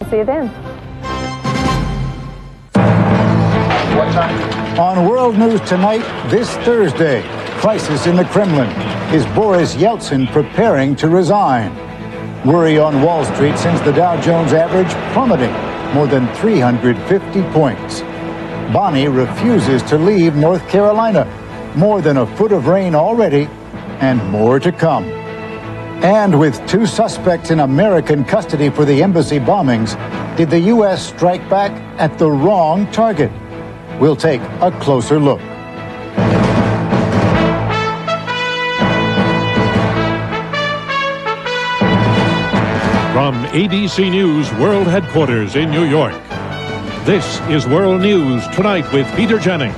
See you then. On World News Tonight, this Thursday, crisis in the Kremlin. Is Boris Yeltsin preparing to resign? Worry on Wall Street since the Dow Jones average plummeting more than 350 points. Bonnie refuses to leave North Carolina. More than a foot of rain already, and more to come. And with 2 suspects in American custody for the embassy bombings, did the U.S. strike back at the wrong target? We'll take a closer look. From ABC News World Headquarters in New York, this is World News Tonight with Peter Jennings.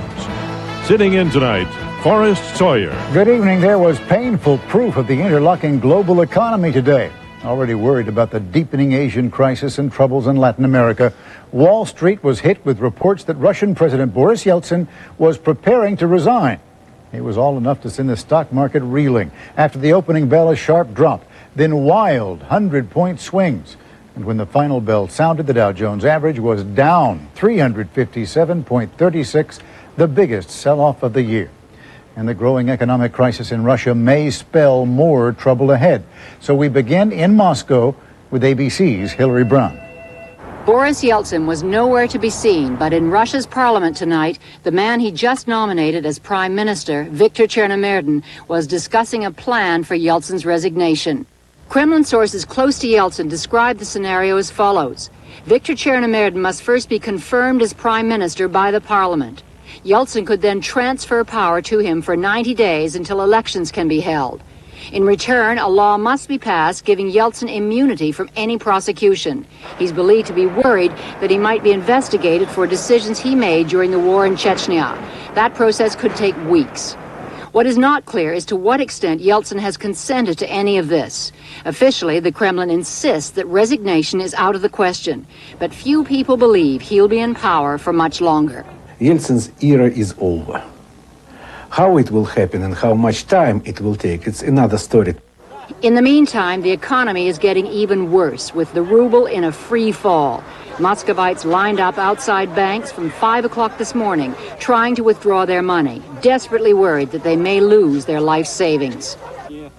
Sitting in tonight, Forrest Sawyer. Good evening. There was painful proof of the interlocking global economy today. Already worried about the deepening Asian crisis and troubles in Latin America, Wall Street was hit with reports that Russian President Boris Yeltsin was preparing to resign. It was all enough to send the stock market reeling. After the opening bell, a sharp drop, then wild 100-point swings. And when the final bell sounded, the Dow Jones average was down 357.36, the biggest sell-off of the year. And the growing economic crisis in Russia may spell more trouble ahead. So we begin in Moscow with ABC's Hillary Brown. Boris Yeltsin was nowhere to be seen, but in Russia's parliament tonight, the man he just nominated as prime minister, Viktor Chernomyrdin, was discussing a plan for Yeltsin's resignation. Kremlin sources close to Yeltsin describe the scenario as follows. Viktor Chernomyrdin must first be confirmed as prime minister by the parliament. Yeltsin could then transfer power to him for 90 days until elections can be held. In return, a law must be passed giving Yeltsin immunity from any prosecution. He's believed to be worried that he might be investigated for decisions he made during the war in Chechnya. That process could take weeks. What is not clear is to what extent Yeltsin has consented to any of this. Officially, the Kremlin insists that resignation is out of the question, but few people believe he'll be in power for much longer. Yeltsin's era is over. How it will happen and how much time it will take, it's another story. In the meantime, the economy is getting even worse, with the ruble in a free fall. Muscovites lined up outside banks from 5 o'clock this morning, trying to withdraw their money, desperately worried that they may lose their life savings.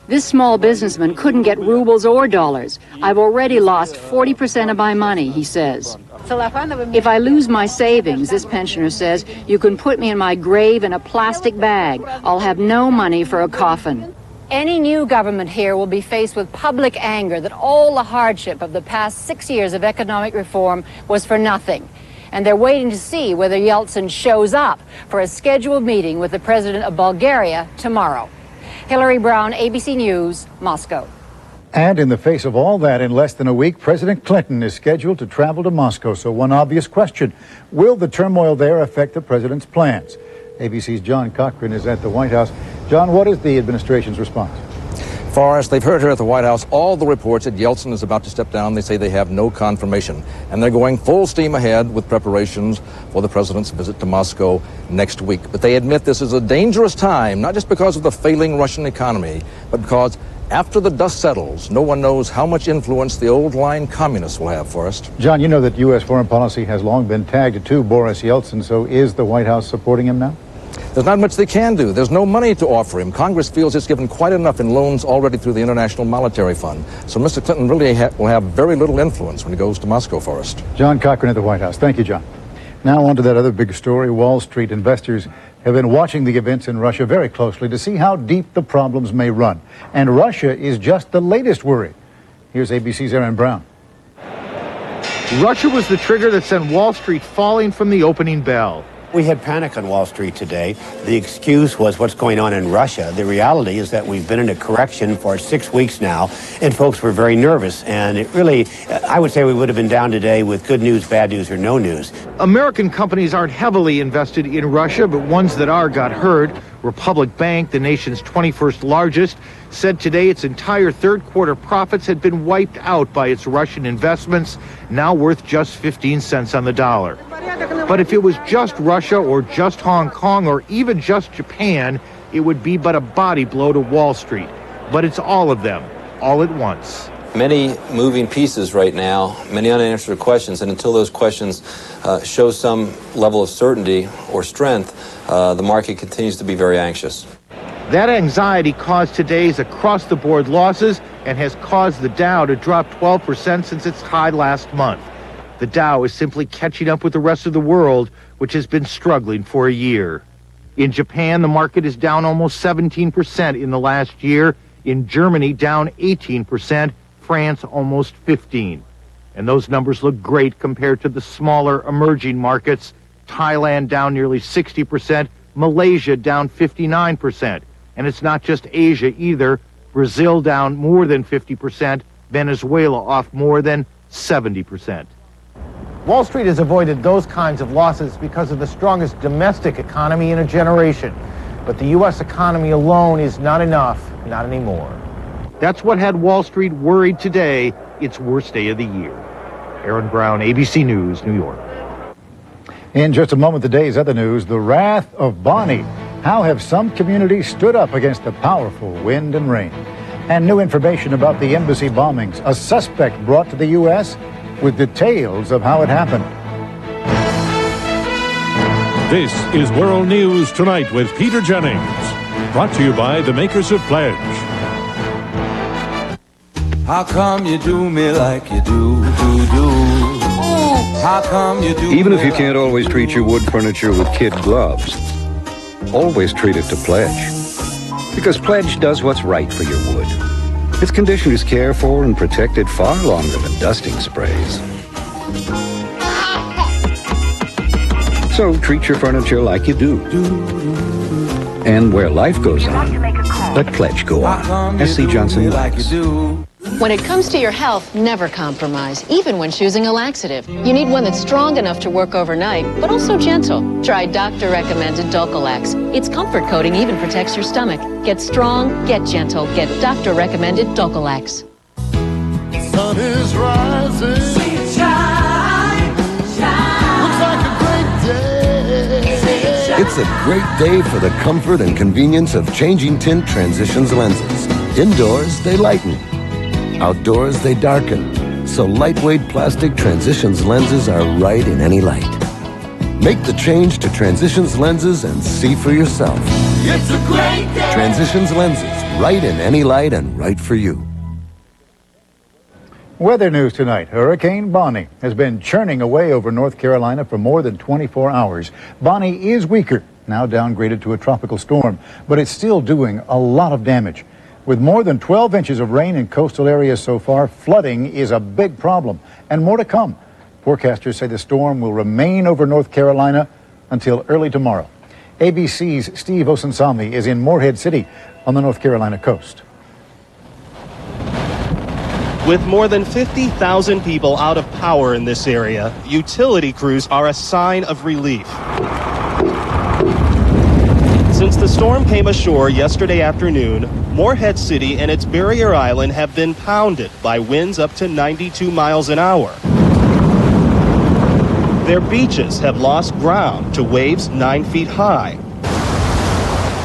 This small businessman couldn't get rubles or dollars. I've already lost 40% of my money, he says. If I lose my savings, this pensioner says, you can put me in my grave in a plastic bag. I'll have no money for a coffin. Any new government here will be faced with public anger that all the hardship of the past 6 years of economic reform was for nothing. And they're waiting to see whether Yeltsin shows up for a scheduled meeting with the president of Bulgaria tomorrow. Hillary Brown, ABC News, Moscow. And in the face of all that, in less than a week, President Clinton is scheduled to travel to Moscow. So one obvious question, will the turmoil there affect the president's plans? ABC's John Cochran is at the White House. John, what is the administration's response? Forrest, they've heard here at the White House all the reports that Yeltsin is about to step down. They say they have no confirmation. And they're going full steam ahead with preparations for the president's visit to Moscow next week. But they admit this is a dangerous time, not just because of the failing Russian economy, but because after the dust settles, no one knows how much influence the old-line communists will have, Forrest. John, you know that U.S. foreign policy has long been tagged to Boris Yeltsin, so is the White House supporting him now? There's not much they can do. There's no money to offer him. Congress feels it's given quite enough in loans already through the International Monetary Fund. So Mr. Clinton really will have very little influence when he goes to Moscow, Forrest. John Cochran at the White House. Thank you, John. Now on to that other big story. Wall Street investors have been watching the events in Russia very closely to see how deep the problems may run. And Russia is just the latest worry. Here's ABC's Aaron Brown. Russia was the trigger that sent Wall Street falling from the opening bell. We had panic on Wall Street today. The excuse was what's going on in Russia. The reality is that we've been in a correction for 6 weeks now, and folks were very nervous. And it really, I would say we would have been down today with good news, bad news, or no news. American companies aren't heavily invested in Russia, but ones that are got hurt. Republic Bank, the nation's 21st largest, said today its entire third quarter profits had been wiped out by its Russian investments, now worth just 15 cents on the dollar. But if it was just Russia or just Hong Kong or even just Japan, it would be but a body blow to Wall Street. But it's all of them, all at once. many moving pieces right now, many unanswered questions, and until those questions show some level of certainty or strength, the market continues to be very anxious. That anxiety caused today's across-the-board losses and has caused the Dow to drop 12% since its high last month. The Dow is simply catching up with the rest of the world, which has been struggling for a year. In Japan, the market is down almost 17% in the last year. In Germany, down 18%. France, almost 15%. And those numbers look great compared to the smaller emerging markets. Thailand down nearly 60%. Malaysia down 59%. And it's not just Asia either. Brazil down more than 50%. Venezuela off more than 70%. Wall Street has avoided those kinds of losses because of the strongest domestic economy in a generation. But the U.S. economy alone is not enough, not anymore. That's what had Wall Street worried today, its worst day of the year. Aaron Brown, ABC News, New York. In just a moment, the day's other news, the wrath of Bonnie. How have some communities stood up against the powerful wind and rain? And new information about the embassy bombings, a suspect brought to the U.S. with details of how it happened. This is World News Tonight with Peter Jennings. Brought to you by the makers of Pledge. How come you do me like you do? How come you do? Even if you can't always treat your wood furniture with kid gloves, always treat it to Pledge. Because Pledge does what's right for your wood. Its condition is cared for and protected far longer than dusting sprays. So treat your furniture like you do. And where life goes on, let Pledge go on. S.C. Johnson Wax. When it comes to your health, never compromise, even when choosing a laxative. You need one that's strong enough to work overnight, but also gentle. Try doctor-recommended Dulcolax. Its comfort coating even protects your stomach. Get strong, get gentle, get doctor-recommended Dulcolax. Sun is rising. Shine, shine. Looks like a great day. It's a great day for the comfort and convenience of changing tint Transitions lenses. Indoors, they lighten. Outdoors, they darken. So lightweight plastic Transitions lenses are right in any light. Make the change to Transitions lenses and see for yourself. It's a great day. Transitions lenses, right in any light and right for you. Weather news tonight. Hurricane Bonnie has been churning away over North Carolina for more than 24 hours. Bonnie is weaker, now downgraded to a tropical storm, but it's still doing a lot of damage. With more than 12 inches of rain in coastal areas so far, flooding is a big problem, and more to come. Forecasters say the storm will remain over North Carolina until early tomorrow. ABC's Steve Osunsami is in Morehead City on the North Carolina coast. With more than 50,000 people out of power in this area, utility crews are a sign of relief. Since the storm came ashore yesterday afternoon, Morehead City and its barrier island have been pounded by winds up to 92 miles an hour. Their beaches have lost ground to waves 9 feet high.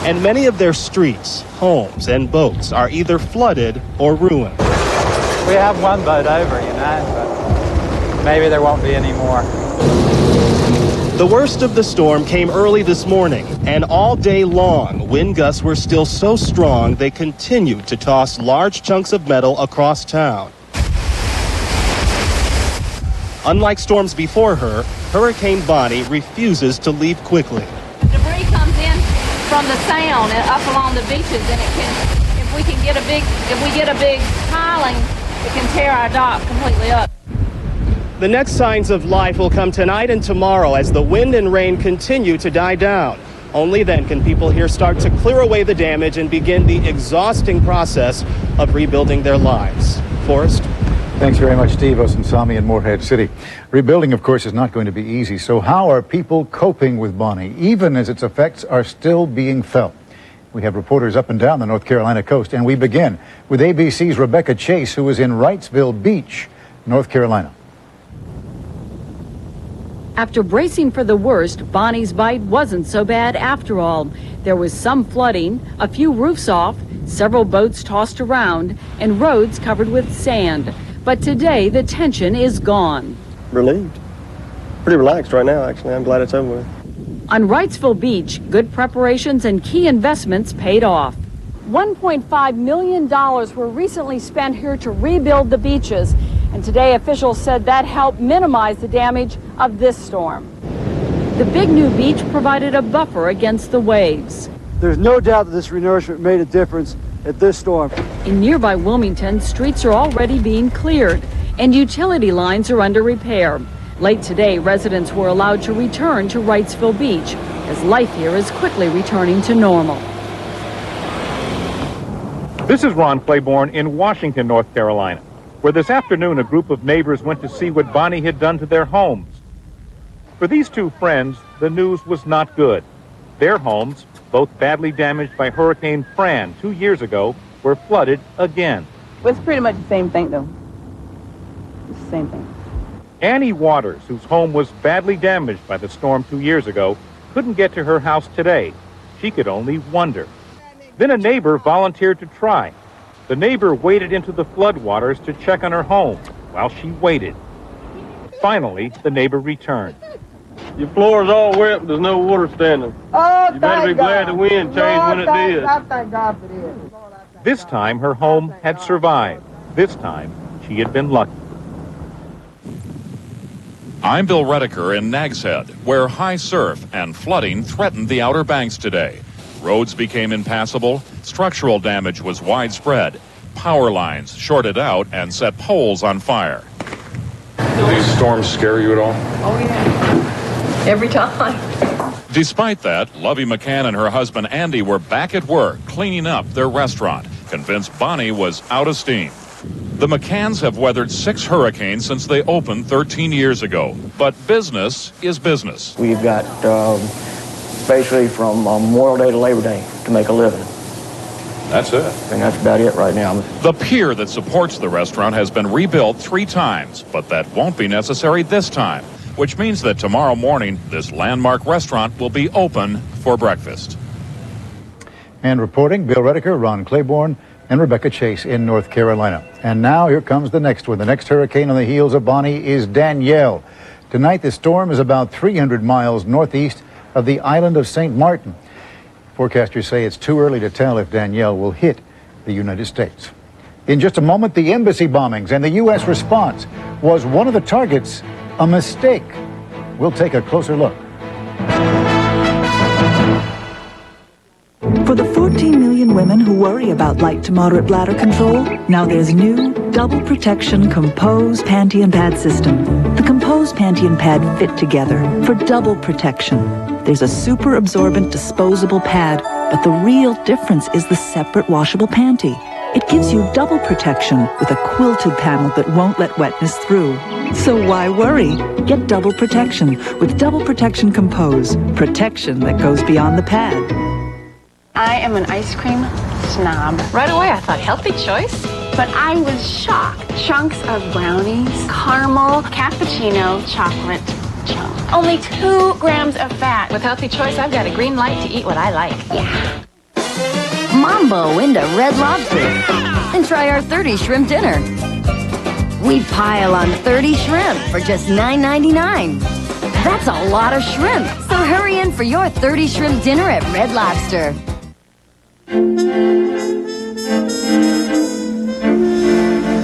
And many of their streets, homes, and boats are either flooded or ruined. We have one boat over, but maybe there won't be any more. The worst of the storm came early this morning, and all day long, wind gusts were still so strong they continued to toss large chunks of metal across town. Unlike storms before her, Hurricane Bonnie refuses to leave quickly. Debris comes in from the sound and up along the beaches, and it can, if we get a big piling, it can tear our dock completely up. The next signs of life will come tonight and tomorrow as the wind and rain continue to die down. Only then can people here start to clear away the damage and begin the exhausting process of rebuilding their lives. Forrest? Thanks very much, Steve Osunsami in Morehead City. Rebuilding, of course, is not going to be easy. So how are people coping with Bonnie, even as its effects are still being felt? We have reporters up and down the North Carolina coast, and we begin with ABC's Rebecca Chase, who is in Wrightsville Beach, North Carolina. After bracing for the worst, Bonnie's bite wasn't so bad after all. There was some flooding, a few roofs off, several boats tossed around, and roads covered with sand. But today, the tension is gone. Relieved. Pretty relaxed right now, actually. I'm glad it's over with. On Wrightsville Beach, good preparations and key investments paid off. $1.5 million were recently spent here to rebuild the beaches, and today officials said that helped minimize the damage of this storm. The big new beach provided a buffer against the waves. There's no doubt that this renourishment made a difference at this storm. In nearby Wilmington, streets are already being cleared, and utility lines are under repair. Late today, residents were allowed to return to Wrightsville Beach as life here is quickly returning to normal. This is Ron Claiborne in Washington, North Carolina, where this afternoon a group of neighbors went to see what Bonnie had done to their homes. For these two friends, the news was not good. Their homes, both badly damaged by Hurricane Fran 2 years ago, were flooded again. Well, it's pretty much the same thing, though. It's the same thing. Annie Waters, whose home was badly damaged by the storm 2 years ago, couldn't get to her house today. She could only wonder. Then a neighbor volunteered to try. The neighbor waded into the floodwaters to check on her home while she waited. Finally, the neighbor returned. Your floor is all wet, but there's no water standing. Oh, you better be glad the wind changed when it did. I thank God for this. This time, her home had survived. This time, she had been lucky. I'm Bill Redeker in Nags Head, where high surf and flooding threatened the Outer Banks today. Roads became impassable, structural damage was widespread, power lines shorted out and set poles on fire. Do these storms scare you at all? Oh, yeah. Every time. Despite that, Lovey McCann and her husband Andy were back at work cleaning up their restaurant, convinced Bonnie was out of steam. The McCanns have weathered 6 hurricanes since they opened 13 years ago. But business is business. We've got basically from Memorial Day to Labor Day to make a living. That's it. And that's about it right now. The pier that supports the restaurant has been rebuilt 3 times, but that won't be necessary this time, which means that tomorrow morning, this landmark restaurant will be open for breakfast. And reporting, Bill Redeker, Ron Claiborne, and Rebecca Chase in North Carolina. And now here comes the next one. The next hurricane on the heels of Bonnie is Danielle. Tonight, the storm is about 300 miles northeast of the island of St. Martin. Forecasters say it's too early to tell if Danielle will hit the United States. In just a moment, the embassy bombings and the U.S. response. Was one of the targets a mistake? We'll take a closer look. For the 14 million women who worry about light to moderate bladder control, now there's new Double Protection Compose Panty and Pad system. The Compose Panty and Pad fit together for double protection. There's a super absorbent disposable pad, but the real difference is the separate washable panty. It gives you double protection with a quilted panel that won't let wetness through. So why worry? Get double protection with Double Protection Compose. Protection that goes beyond the pad. I am an ice cream snob. Right away, I thought healthy choice. But I was shocked. Chunks of brownies, caramel, cappuccino, chocolate chunk. Only 2 grams of fat. With Healthy Choice, I've got a green light to eat what I like. Yeah. Mambo into Red Lobster. And try our 30 shrimp dinner. We pile on 30 shrimp for just $9.99. That's a lot of shrimp. So hurry in for your 30 shrimp dinner at Red Lobster.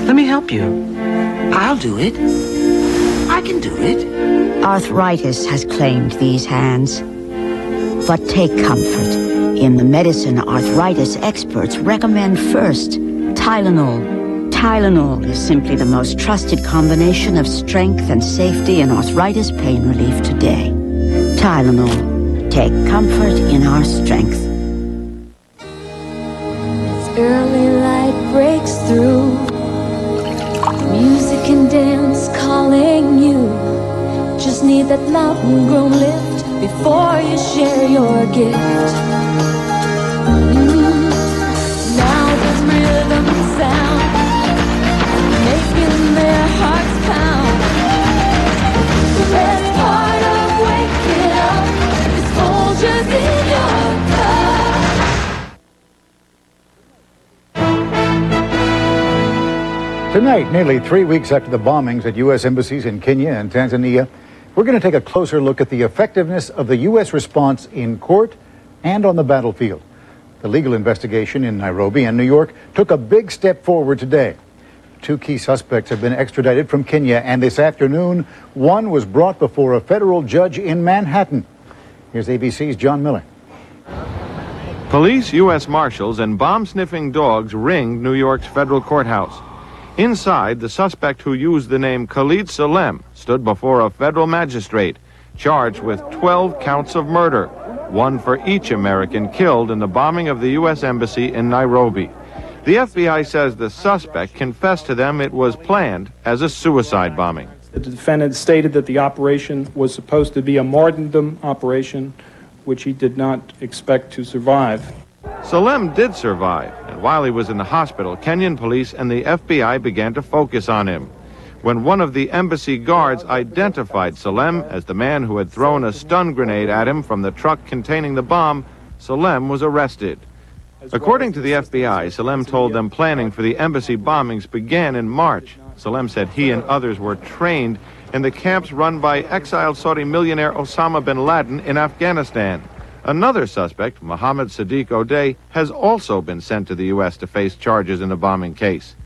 Let me help you. I'll do it. I can do it. Arthritis has claimed these hands. But take comfort. In the medicine arthritis experts recommend first, Tylenol. Tylenol is simply the most trusted combination of strength and safety in arthritis pain relief today. Tylenol. Take comfort in our strength. Early light breaks through. Music and dance calling you. Just need that mountain grown lift before you share your gift. Now there's rhythm and sound making their hearts pound. The best part of waking up is Folgers in your cup. Tonight, nearly 3 weeks after the bombings at U.S. embassies in Kenya and Tanzania, we're going to take a closer look at the effectiveness of the U.S. response in court and on the battlefield. The legal investigation in Nairobi and New York took a big step forward today. 2 key suspects have been extradited from Kenya, and this afternoon, one was brought before a federal judge in Manhattan. Here's ABC's John Miller. Police, U.S. Marshals, and bomb-sniffing dogs ringed New York's federal courthouse. Inside, the suspect who used the name Khalid Salem stood before a federal magistrate, charged with 12 counts of murder, one for each American killed in the bombing of the U.S. Embassy in Nairobi. The FBI says the suspect confessed to them it was planned as a suicide bombing. The defendant stated that the operation was supposed to be a martyrdom operation, which he did not expect to survive. Salem did survive, and while he was in the hospital, Kenyan police and the FBI began to focus on him. When one of the embassy guards identified Salem as the man who had thrown a stun grenade at him from the truck containing the bomb, Salem was arrested. According to the FBI, Salem told them planning for the embassy bombings began in March. Salem said he and others were trained in the camps run by exiled Saudi millionaire Osama bin Laden in Afghanistan. Another suspect, Mohammed Sadiq O'Day, has also been sent to the U.S. to face charges in the bombing case.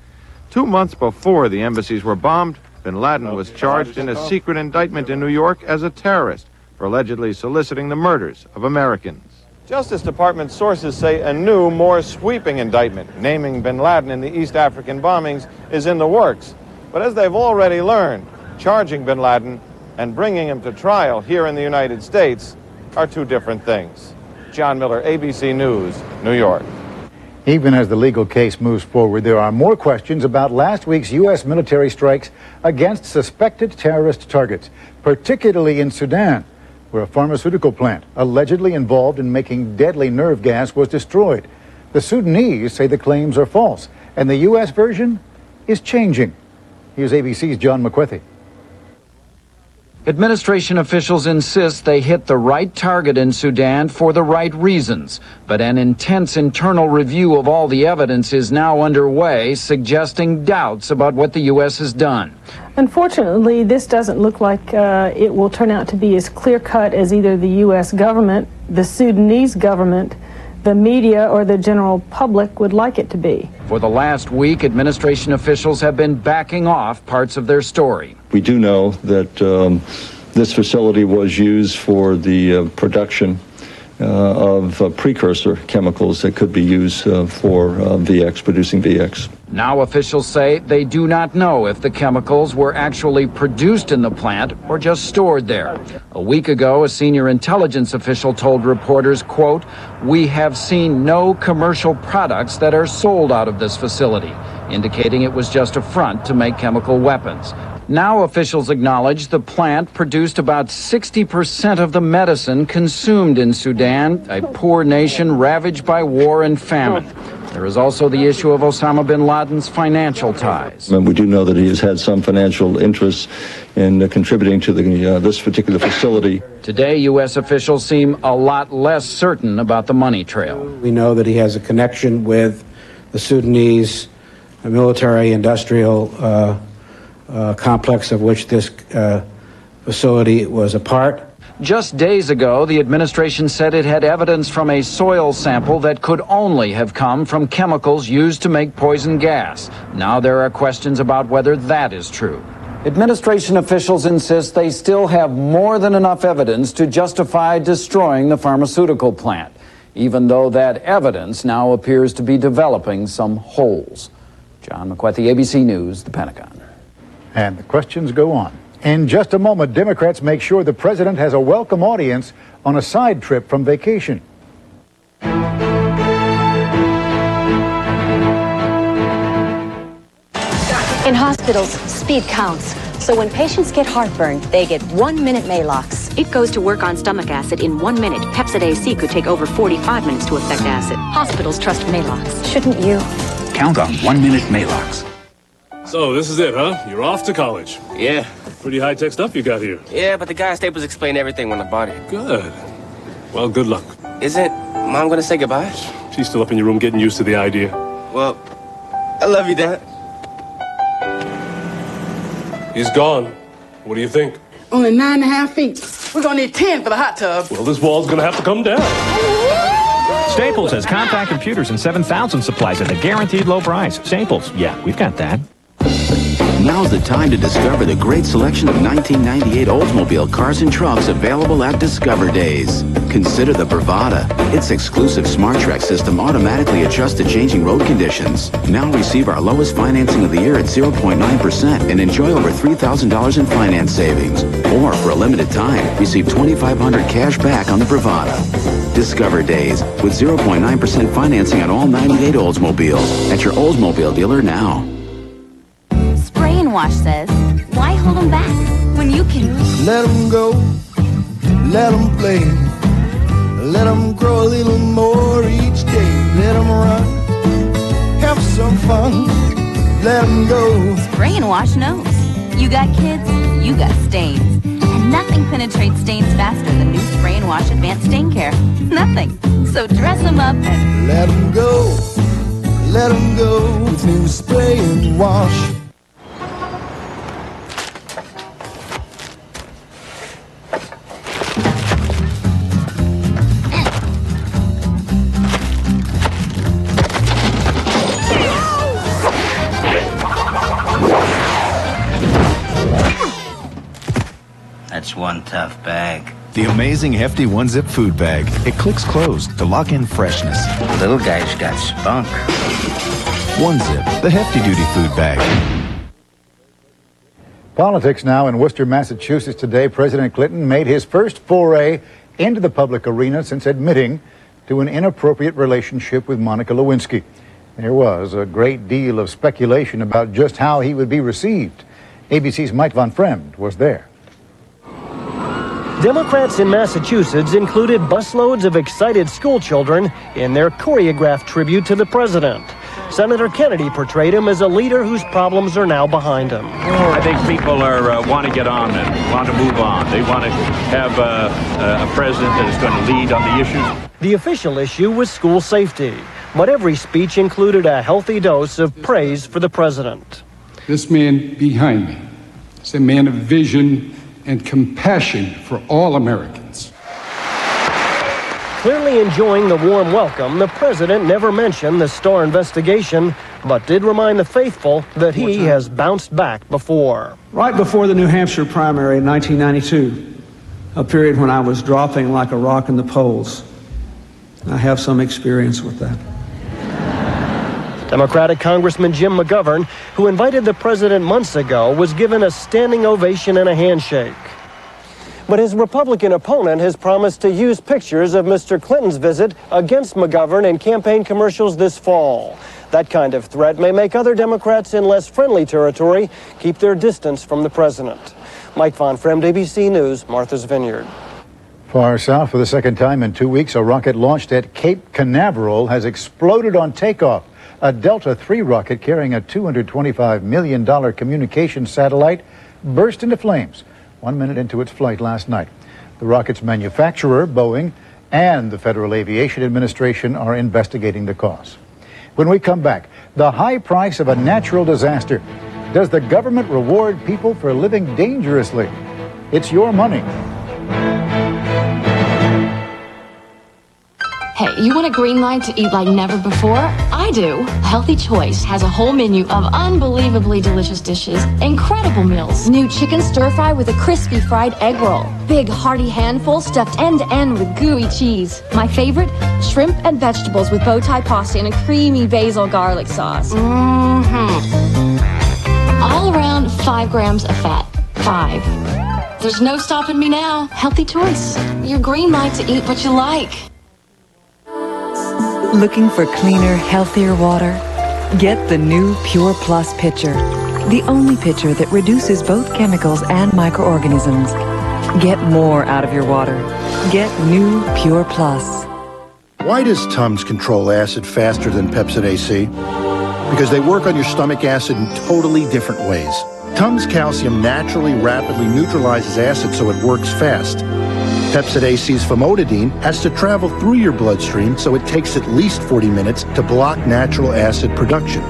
2 months before the embassies were bombed, bin Laden was charged in a secret indictment in New York as a terrorist for allegedly soliciting the murders of Americans. Justice Department sources say a new, more sweeping indictment naming bin Laden in the East African bombings is in the works. But as they've already learned, charging bin Laden and bringing him to trial here in the United States are two different things. John Miller, ABC News, New York. Even as the legal case moves forward, there are more questions about last week's U.S. military strikes against suspected terrorist targets, particularly in Sudan, where a pharmaceutical plant allegedly involved in making deadly nerve gas was destroyed. The Sudanese say the claims are false, and the U.S. version is changing. Here's ABC's John McWethy. Administration officials insist they hit the right target in Sudan for the right reasons, but an intense internal review of all the evidence is now underway, suggesting doubts about what the U.S. has done. Unfortunately, this doesn't look like it will turn out to be as clear-cut as either the U.S. government, the Sudanese government, the media, or the general public would like it to be. For the last week, administration officials have been backing off parts of their story. We do know that this facility was used for the production of precursor chemicals that could be used for VX, producing VX. Now officials say they do not know if the chemicals were actually produced in the plant or just stored there. A week ago, a senior intelligence official told reporters, quote, "We have seen no commercial products that are sold out of this facility," indicating it was just a front to make chemical weapons. Now officials acknowledge the plant produced about 60% of the medicine consumed in Sudan, a poor nation ravaged by war and famine. There is also the issue of Osama bin Laden's financial ties. And we do know that he has had some financial interests in contributing to this particular facility. Today, U.S. officials seem a lot less certain about the money trail. We know that he has a connection with the Sudanese military-industrial complex of which this facility was a part. Just days ago, the administration said it had evidence from a soil sample that could only have come from chemicals used to make poison gas. Now there are questions about whether that is true. Administration officials insist they still have more than enough evidence to justify destroying the pharmaceutical plant, even though that evidence now appears to be developing some holes. John McWethy, ABC News, the Pentagon. And the questions go on. In just a moment, Democrats make sure the president has a welcome audience on a side trip from vacation. In hospitals, speed counts. So when patients get heartburn, they get 1 minute Maalox. It goes to work on stomach acid in 1 minute. Pepcid AC could take over 45 minutes to affect acid. Hospitals trust Maalox. Shouldn't you? Count on 1 minute Maalox. So this is it, huh? You're off to college. Yeah. Pretty high-tech stuff you got here. Yeah, but the guy at Staples explained everything on the body. Good. Well, good luck. Isn't Mom gonna say goodbye? She's still up in your room getting used to the idea. Well, I love you, Dad. He's gone. What do you think? Only 9.5 feet. We're gonna need 10 for the hot tub. Well, this wall's gonna have to come down. Staples has compact computers and 7,000 supplies at a guaranteed low price. Staples, yeah, we've got that. Now's the time to discover the great selection of 1998 Oldsmobile cars and trucks available at Discover Days. Consider the Bravada. Its exclusive Smart Track system automatically adjusts to changing road conditions. Now receive our lowest financing of the year at 0.9% and enjoy over $3,000 in finance savings. Or for a limited time, receive $2,500 cash back on the Bravada. Discover Days with 0.9% financing on all 98 Oldsmobiles at your Oldsmobile dealer now. Spray and Wash says, why hold them back when you can let them go, let them play, let them grow a little more each day, let them run, have some fun, let them go. Spray and Wash knows. You got kids, you got stains. And nothing penetrates stains faster than new Spray and Wash Advanced Stain Care. Nothing. So dress them up and let them go with new Spray and Wash. That's one tough bag. The amazing Hefty One-Zip food bag. It clicks closed to lock in freshness. Little guy's got spunk. One-Zip, the Hefty Duty food bag. Politics now in Worcester, Massachusetts today. President Clinton made his first foray into the public arena since admitting to an inappropriate relationship with Monica Lewinsky. There was a great deal of speculation about just how he would be received. ABC's Mike Von Fremd was there. Democrats in Massachusetts included busloads of excited schoolchildren in their choreographed tribute to the president. Senator Kennedy portrayed him as a leader whose problems are now behind him. I think people want to get on and want to move on. They want to have a president that is going to lead on the issues. The official issue was school safety, but every speech included a healthy dose of praise for the president. This man behind me is a man of vision and compassion for all Americans. Clearly enjoying the warm welcome, the president never mentioned the Starr investigation, but did remind the faithful that he has bounced back before. Right before the New Hampshire primary in 1992, a period when I was dropping like a rock in the polls, I have some experience with that. Democratic Congressman Jim McGovern, who invited the president months ago, was given a standing ovation and a handshake. But his Republican opponent has promised to use pictures of Mr. Clinton's visit against McGovern in campaign commercials this fall. That kind of threat may make other Democrats in less friendly territory keep their distance from the president. Mike Von Fremd, ABC News, Martha's Vineyard. Far south for the second time in 2 weeks, a rocket launched at Cape Canaveral has exploded on takeoff. A Delta III rocket carrying a $225 million communications satellite burst into flames 1 minute into its flight last night. The rocket's manufacturer, Boeing, and the Federal Aviation Administration are investigating the cause. When we come back, the high price of a natural disaster. Does the government reward people for living dangerously? It's your money. Hey, you want a green light to eat like never before? I do. Healthy Choice has a whole menu of unbelievably delicious dishes, incredible meals. New chicken stir fry with a crispy fried egg roll. Big hearty handful stuffed end to end with gooey cheese. My favorite, shrimp and vegetables with bow tie pasta and a creamy basil garlic sauce. All around 5 grams of fat. 5. There's no stopping me now. Healthy Choice. Your green light to eat what you like. Looking for cleaner, healthier water? Get the new Pure Plus pitcher. The only pitcher that reduces both chemicals and microorganisms. Get more out of your water. Get new Pure Plus. Why does Tums control acid faster than Pepcid AC? Because they work on your stomach acid in totally different ways. Tums Calcium naturally, rapidly neutralizes acid so it works fast. Pepcid AC's famotidine has to travel through your bloodstream, so it takes at least 40 minutes to block natural acid production.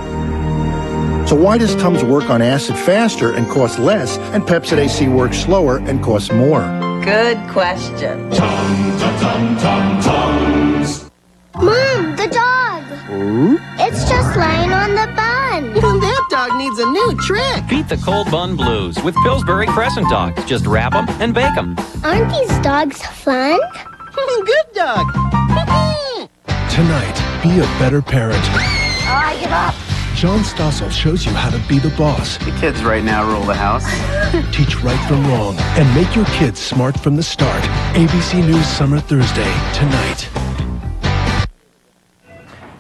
So why does Tums work on acid faster and cost less, and Pepcid AC works slower and costs more? Good question. Tums. Mom, the dog. It's just laying on the bun. That dog needs a new trick. Beat the cold bun blues with Pillsbury Crescent Dogs. Just wrap them and bake them. Aren't these dogs fun? Good dog. Tonight, be a better parent. Oh, I give up. John Stossel shows you how to be the boss. The kids right now rule the house. Teach right from wrong and make your kids smart from the start. ABC News Summer Thursday, tonight.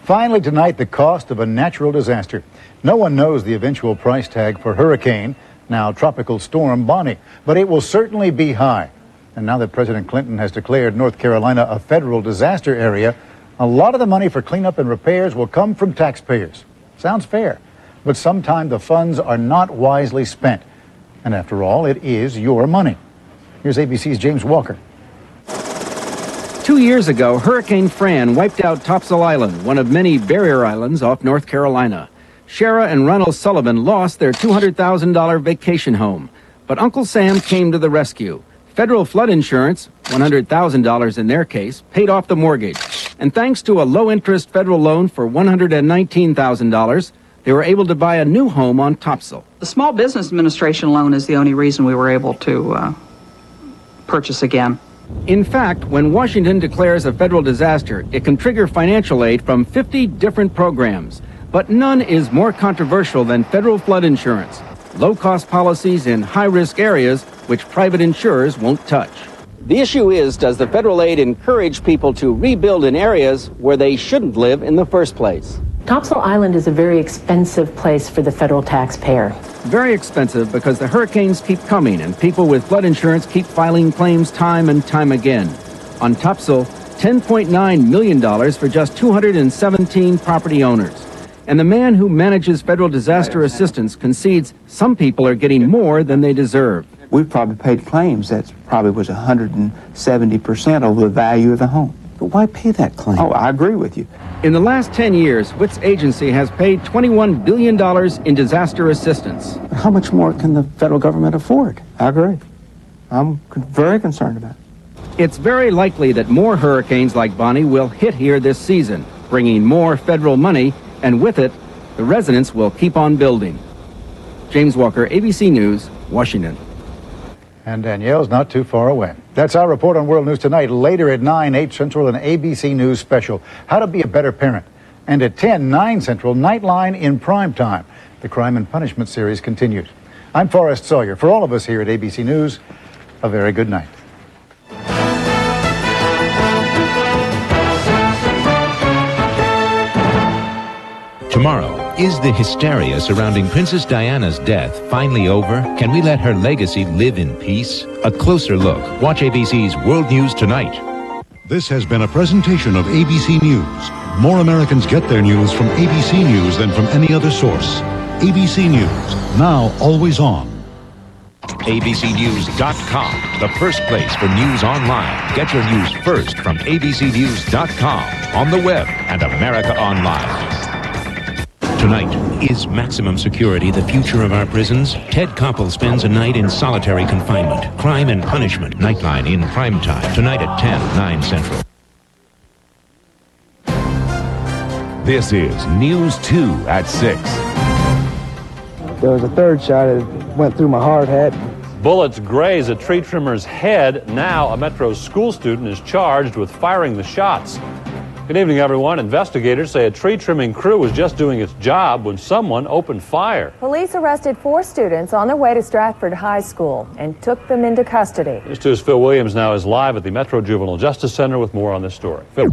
Finally tonight, the cost of a natural disaster. No one knows the eventual price tag for Hurricane, now Tropical Storm Bonnie, but it will certainly be high. And now that President Clinton has declared North Carolina a federal disaster area, a lot of the money for cleanup and repairs will come from taxpayers. Sounds fair, but sometimes the funds are not wisely spent. And after all, it is your money. Here's ABC's James Walker. 2 years ago, Hurricane Fran wiped out Topsail Island, one of many barrier islands off North Carolina. Shara and Ronald Sullivan lost their $200,000 vacation home, but Uncle Sam came to the rescue. Federal flood insurance, $100,000 in their case, paid off the mortgage. And thanks to a low-interest federal loan for $119,000, they were able to buy a new home on Topsail. The Small Business Administration loan is the only reason we were able to purchase again. In fact, when Washington declares a federal disaster, it can trigger financial aid from 50 different programs. But none is more controversial than federal flood insurance. Low-cost policies in high-risk areas which private insurers won't touch. The issue is, does the federal aid encourage people to rebuild in areas where they shouldn't live in the first place? Topsail Island is a very expensive place for the federal taxpayer. Very expensive because the hurricanes keep coming and people with flood insurance keep filing claims time and time again. On Topsail, $10.9 million for just 217 property owners. And the man who manages federal disaster assistance concedes some people are getting more than they deserve. We've probably paid claims that probably was 170% over the value of the home. But why pay that claim? Oh, I agree with you. In the last 10 years, Witt's agency has paid $21 billion in disaster assistance. How much more can the federal government afford? I agree. I'm very concerned about it. It's very likely that more hurricanes like Bonnie will hit here this season, bringing more federal money, and with it, the residents will keep on building. James Walker, ABC News, Washington. And Danielle's not too far away. That's our report on World News Tonight. Later at 9, 8 Central, an ABC News special, How to Be a Better Parent. And at 10, 9 Central, Nightline in Prime Time. The Crime and Punishment series continues. I'm Forrest Sawyer. For all of us here at ABC News, a very good night. Tomorrow, is the hysteria surrounding Princess Diana's death finally over? Can we let her legacy live in peace? A closer look. Watch ABC's World News Tonight. This has been a presentation of ABC News. More Americans get their news from ABC News than from any other source. ABC News, now always on. ABCnews.com, the first place for news online. Get your news first from ABCnews.com, on the web and America Online. Tonight, is maximum security the future of our prisons? Ted Koppel spends a night in solitary confinement. Crime and Punishment, Nightline in Prime Time. Tonight at 10, 9 Central. This is News 2 at 6. There was a third shot that went through my hard hat. Bullets graze a tree trimmer's head. Now a Metro school student is charged with firing the shots. Good evening, everyone. Investigators say a tree trimming crew was just doing its job when someone opened fire. Police arrested 4 students on their way to Stratford High School and took them into custody. News 2's Phil Williams now is live at the Metro Juvenile Justice Center with more on this story. Phil.